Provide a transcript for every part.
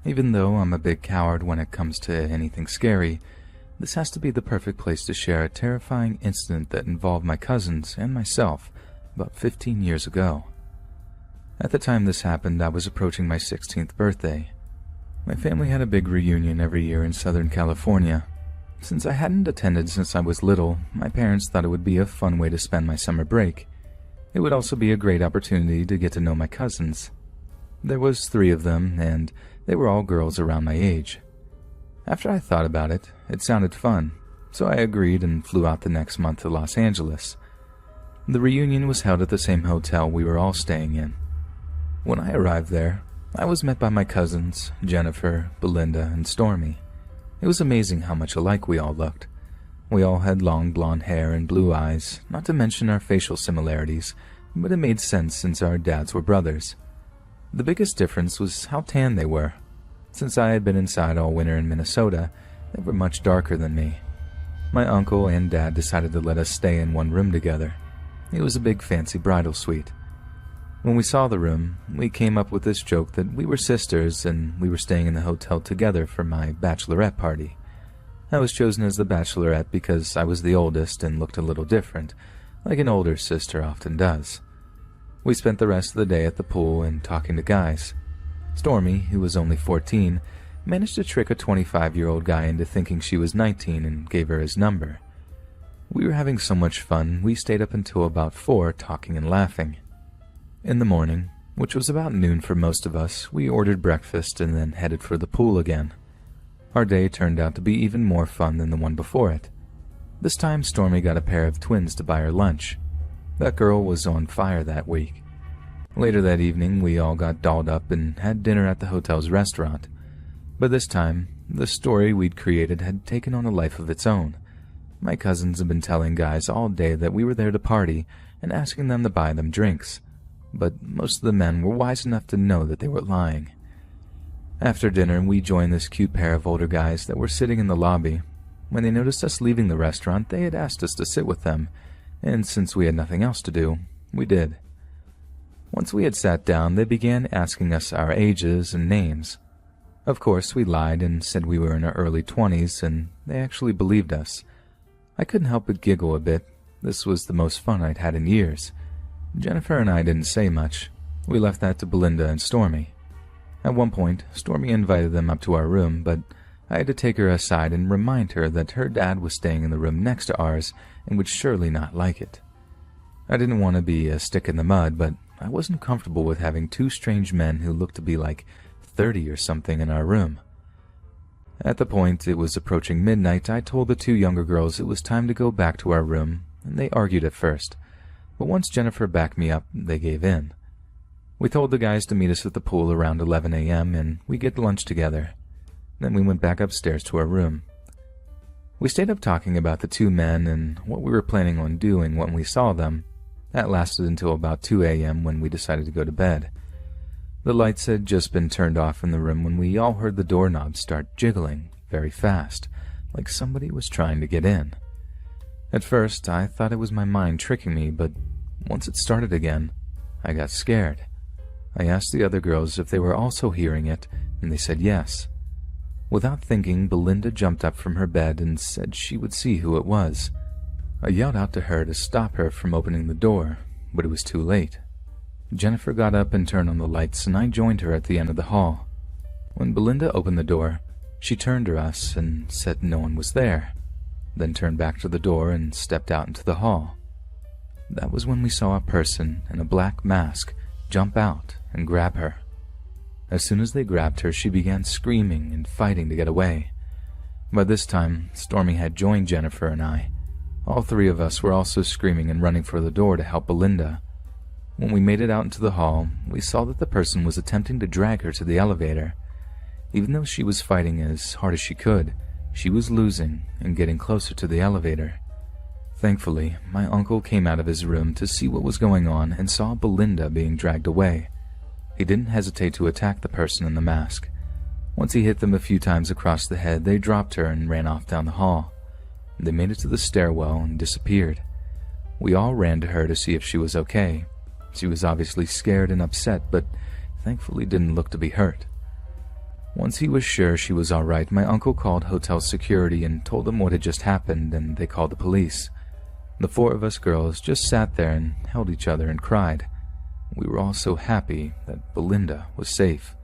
Even though I'm a big coward when it comes to anything scary, this has to be the perfect place to share a terrifying incident that involved my cousins and myself about 15 years ago. At the time this happened, I was approaching my 16th birthday. My family had a big reunion every year in Southern California. Since I hadn't attended since I was little, my parents thought it would be a fun way to spend my summer break. It would also be a great opportunity to get to know my cousins. There was 3 of them, and they were all girls around my age. After I thought about it, it sounded fun, so I agreed and flew out the next month to Los Angeles. The reunion was held at the same hotel we were all staying in. When I arrived there, I was met by my cousins, Jennifer, Belinda, and Stormy. It was amazing how much alike we all looked. We all had long blonde hair and blue eyes, not to mention our facial similarities, but it made sense since our dads were brothers. The biggest difference was how tan they were. Since I had been inside all winter in Minnesota, they were much darker than me. My uncle and dad decided to let us stay in one room together. It was a big fancy bridal suite. When we saw the room, we came up with this joke that we were sisters and we were staying in the hotel together for my bachelorette party. I was chosen as the bachelorette because I was the oldest and looked a little different, like an older sister often does. We spent the rest of the day at the pool and talking to guys. Stormy, who was only 14, managed to trick a 25-year-old guy into thinking she was 19 and gave her his number. We were having so much fun, we stayed up until about 4 talking and laughing. In the morning, which was about noon for most of us, we ordered breakfast and then headed for the pool again. Our day turned out to be even more fun than the one before it. This time Stormy got a pair of twins to buy her lunch. That girl was on fire that week. Later that evening, we all got dolled up and had dinner at the hotel's restaurant. But this time, the story we'd created had taken on a life of its own. My cousins had been telling guys all day that we were there to party and asking them to buy them drinks. But most of the men were wise enough to know that they were lying. After dinner, we joined this cute pair of older guys that were sitting in the lobby. When they noticed us leaving the restaurant, they had asked us to sit with them, and since we had nothing else to do, we did. Once we had sat down, they began asking us our ages and names. Of course, we lied and said we were in our early 20s, and they actually believed us. I couldn't help but giggle a bit. This was the most fun I'd had in years. Jennifer and I didn't say much. We left that to Belinda and Stormy. At one point, Stormy invited them up to our room, but I had to take her aside and remind her that her dad was staying in the room next to ours and would surely not like it. I didn't want to be a stick in the mud, but I wasn't comfortable with having 2 strange men who looked to be like 30 or something in our room. At the point it was approaching midnight, I told the 2 younger girls it was time to go back to our room, and they argued at first. But once Jennifer backed me up, they gave in. We told the guys to meet us at the pool around 11 a.m. and we get lunch together. Then we went back upstairs to our room. We stayed up talking about the 2 men and what we were planning on doing when we saw them. That lasted until about 2 a.m. when we decided to go to bed. The lights had just been turned off in the room when we all heard the doorknob start jiggling very fast, like somebody was trying to get in. At first, I thought it was my mind tricking me, but once it started again, I got scared. I asked the other girls if they were also hearing it, and they said yes. Without thinking, Belinda jumped up from her bed and said she would see who it was. I yelled out to her to stop her from opening the door, but it was too late. Jennifer got up and turned on the lights, and I joined her at the end of the hall. When Belinda opened the door, she turned to us and said no one was there, then turned back to the door and stepped out into the hall. That was when we saw a person in a black mask jump out and grab her. As soon as they grabbed her, she began screaming and fighting to get away. By this time, Stormy had joined Jennifer and I. All 3 of us were also screaming and running for the door to help Belinda. When we made it out into the hall, we saw that the person was attempting to drag her to the elevator. Even though she was fighting as hard as she could, she was losing and getting closer to the elevator. Thankfully, my uncle came out of his room to see what was going on and saw Belinda being dragged away. He didn't hesitate to attack the person in the mask. Once he hit them a few times across the head, they dropped her and ran off down the hall. They made it to the stairwell and disappeared. We all ran to her to see if she was okay. She was obviously scared and upset, but thankfully didn't look to be hurt. Once he was sure she was all right, my uncle called hotel security and told them what had just happened, and they called the police. The four of us girls just sat there and held each other and cried. We were all so happy that Belinda was safe.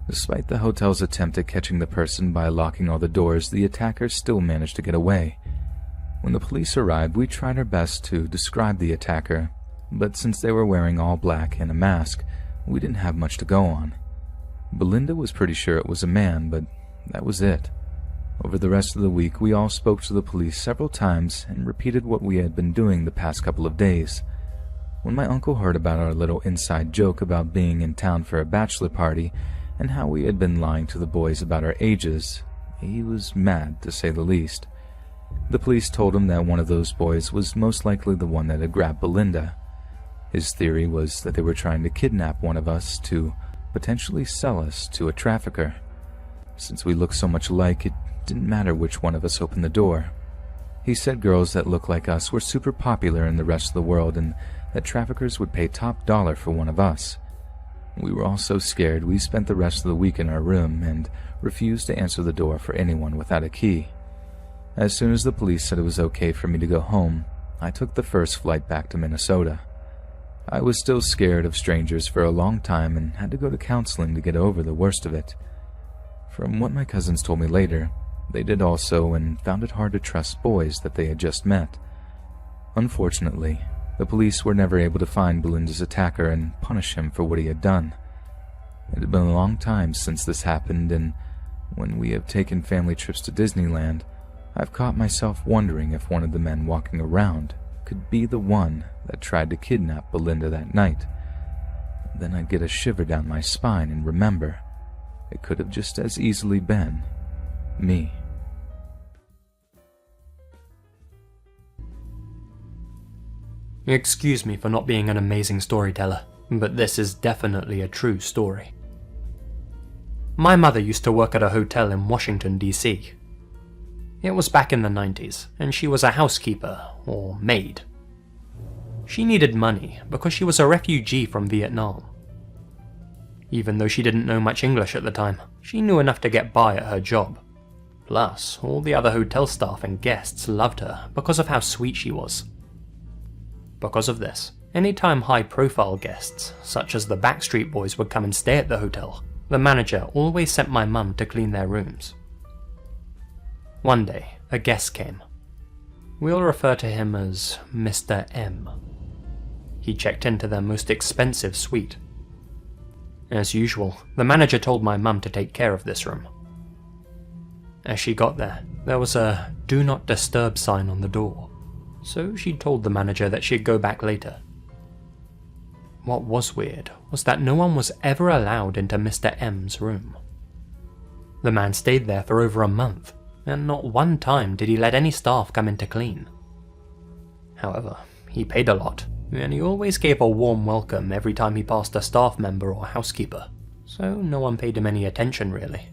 Despite the hotel's attempt at catching the person by locking all the doors, the attacker still managed to get away. When the police arrived, we tried our best to describe the attacker, but since they were wearing all black and a mask, we didn't have much to go on. Belinda was pretty sure it was a man, but that was it. Over the rest of the week, we all spoke to the police several times and repeated what we had been doing the past couple of days. When my uncle heard about our little inside joke about being in town for a bachelor party and how we had been lying to the boys about our ages, he was mad, to say the least. The police told him that one of those boys was most likely the one that had grabbed Belinda. His theory was that they were trying to kidnap one of us to potentially sell us to a trafficker. Since we looked so much alike, it didn't matter which one of us opened the door. He said girls that looked like us were super popular in the rest of the world and that traffickers would pay top dollar for one of us. We were all so scared we spent the rest of the week in our room and refused to answer the door for anyone without a key. As soon as the police said it was okay for me to go home, I took the first flight back to Minnesota. I was still scared of strangers for a long time and had to go to counseling to get over the worst of it. From what my cousins told me later, they did also and found it hard to trust boys that they had just met. Unfortunately, the police were never able to find Belinda's attacker and punish him for what he had done. It had been a long time since this happened, and when we have taken family trips to Disneyland, I've caught myself wondering if one of the men walking around could be the one that tried to kidnap Belinda that night. Then I'd get a shiver down my spine and remember, it could have just as easily been me. Excuse me for not being an amazing storyteller, but this is definitely a true story. My mother used to work at a hotel in Washington, D.C. It was back in the 90s, and she was a housekeeper, or maid. She needed money because she was a refugee from Vietnam. Even though she didn't know much English at the time, she knew enough to get by at her job. Plus, all the other hotel staff and guests loved her because of how sweet she was. Because of this, anytime high-profile guests, such as the Backstreet Boys, would come and stay at the hotel, the manager always sent my mum to clean their rooms. One day, a guest came. We'll refer to him as Mr. M. He checked into their most expensive suite. As usual, the manager told my mum to take care of this room. As she got there was a "Do Not Disturb" sign on the door, so she told the manager that she'd go back later. What was weird was that no one was ever allowed into Mr. M's room. The man stayed there for over a month, and not one time did he let any staff come in to clean. However, he paid a lot, and he always gave a warm welcome every time he passed a staff member or housekeeper, so no one paid him any attention really.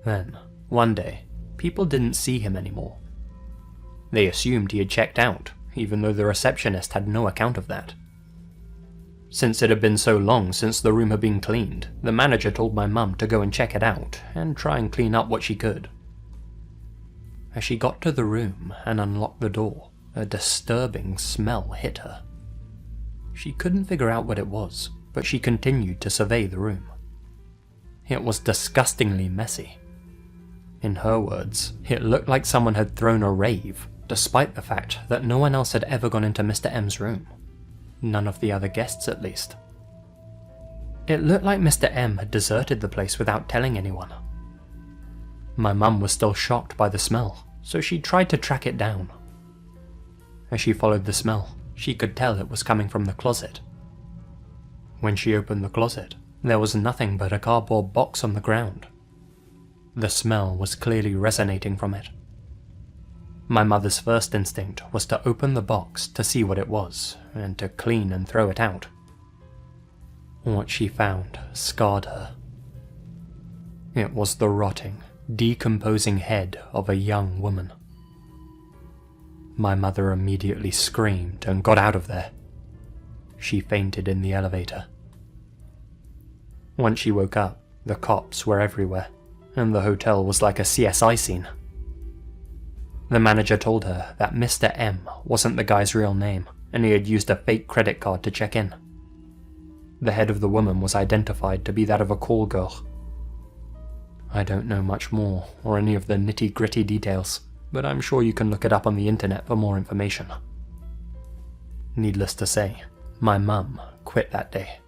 Then, one day, people didn't see him anymore. They assumed he had checked out, even though the receptionist had no account of that. Since it had been so long since the room had been cleaned, the manager told my mum to go and check it out and try and clean up what she could. As she got to the room and unlocked the door, a disturbing smell hit her. She couldn't figure out what it was, but she continued to survey the room. It was disgustingly messy. In her words, it looked like someone had thrown a rave, despite the fact that no one else had ever gone into Mr. M's room. None of the other guests, at least. It looked like Mr. M had deserted the place without telling anyone. My mum was still shocked by the smell, so she tried to track it down. As she followed the smell, she could tell it was coming from the closet. When she opened the closet, there was nothing but a cardboard box on the ground. The smell was clearly resonating from it. My mother's first instinct was to open the box to see what it was, and to clean and throw it out. What she found scarred her. It was the rotting, decomposing head of a young woman. My mother immediately screamed and got out of there. She fainted in the elevator. Once she woke up, The cops were everywhere, and the hotel was like a CSI scene. The manager told her that Mr. M wasn't the guy's real name, and he had used a fake credit card to check in. The head of the woman was identified to be that of a call girl. I don't know much more, or any of the nitty-gritty details, but I'm sure you can look it up on the internet for more information. Needless to say, my mum quit that day.